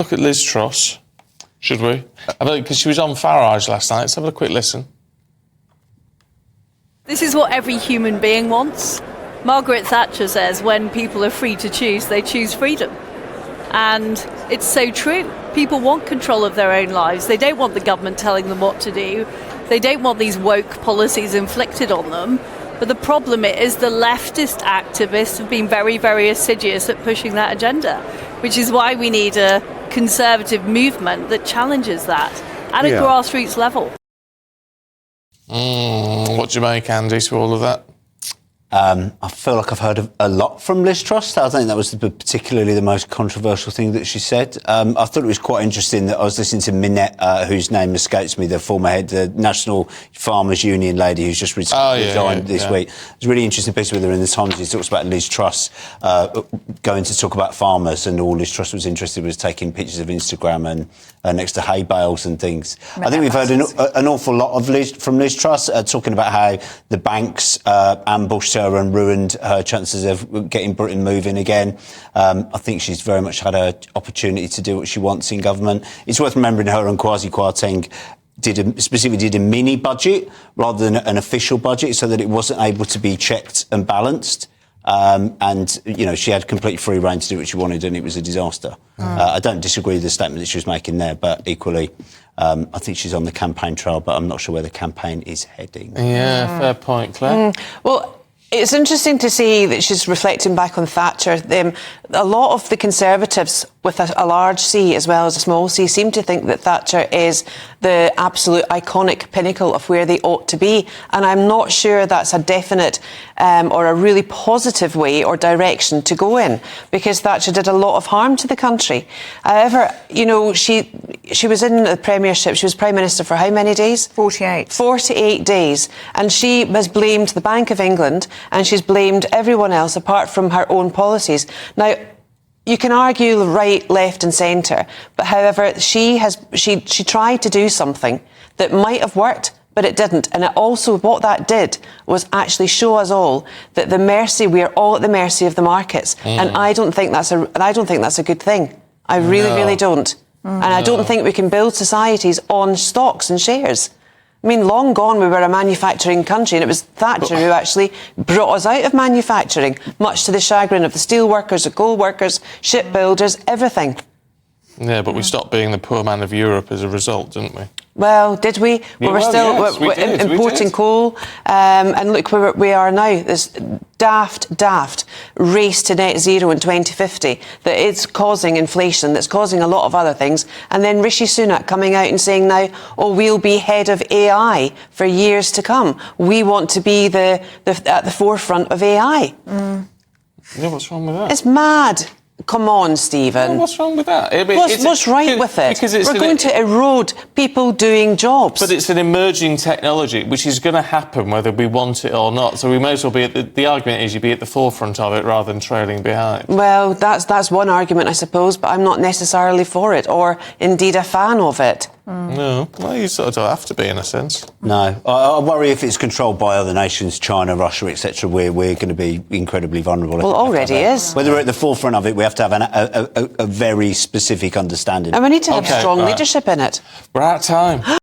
look at Liz Truss, should we? Because she was on Farage last night. Let's have a quick listen. This is what every human being wants. Margaret Thatcher says when people are free to choose, they choose freedom. And it's so true. People want control of their own lives. They don't want the government telling them what to do. They don't want these woke policies inflicted on them. But the problem is the leftist activists have been very, very assiduous at pushing that agenda, which is why we need a conservative movement that challenges that at a grassroots level. What do you make, Andy, to all of that? I feel like I've heard a lot from Liz Truss. I think that was particularly the most controversial thing that she said. I thought it was quite interesting that I was listening to Minette, whose name escapes me, the former head, the National Farmers Union lady who's just resigned this week. It's a really interesting piece with her in the Times. She talks about Liz Truss going to talk about farmers, and all Liz Truss was interested was taking pictures of Instagram and next to hay bales and things. I think we've heard an awful lot of from Liz Truss talking about how the banks ambushed her and ruined her chances of getting Britain moving again. I think she's very much had an opportunity to do what she wants in government. It's worth remembering her and Kwasi Kwarteng specifically did a mini budget rather than an official budget, so that it wasn't able to be checked and balanced. And, you know, she had complete free rein to do what she wanted, and it was a disaster. I don't disagree with the statement that she was making there, but equally, I think she's on the campaign trail, but I'm not sure where the campaign is heading. Yeah, fair point, Claire. Well, it's interesting to see that she's reflecting back on Thatcher. A lot of the Conservatives, with a large C as well as a small c, seem to think that Thatcher is the absolute iconic pinnacle of where they ought to be. And I'm not sure that's a definite or a really positive way or direction to go in, because Thatcher did a lot of harm to the country. However, you know, she was in the premiership. She was Prime Minister for how many days? 48. 48 days. And she has blamed the Bank of England, and she's blamed everyone else apart from her own policies. Now, you can argue right, left and centre, but however, she tried to do something that might have worked, but it didn't. And it also, what that did was actually show us all that we are all at the mercy of the markets. And I don't think that's a good thing. I really don't. And I don't think we can build societies on stocks and shares. I mean, long gone we were a manufacturing country, and it was Thatcher who actually brought us out of manufacturing, much to the chagrin of the steel workers, the coal workers, shipbuilders, everything. Yeah, but we stopped being the poor man of Europe as a result, didn't we? Well, did we? We're importing coal. And look where we are now. This daft race to net zero in 2050 that is causing inflation, that's causing a lot of other things. And then Rishi Sunak coming out and saying now, oh, we'll be head of AI for years to come. We want to be at the forefront of AI. Yeah, what's wrong with that? It's mad. Come on, Stephen. Well, what's wrong with that? I mean, what's right with it? Because we're going to erode people doing jobs. But it's an emerging technology, which is going to happen whether we want it or not. So we may as well be the argument is you be at the forefront of it rather than trailing behind. Well, that's one argument, I suppose, but I'm not necessarily for it or indeed a fan of it. No, well, you sort of don't have to be, in a sense. No, I worry if it's controlled by other nations, China, Russia, etc., we're going to be incredibly vulnerable. Well, already is. Whether we're at the forefront of it, we have to have a very specific understanding. And we need to have strong leadership in it. We're out of time.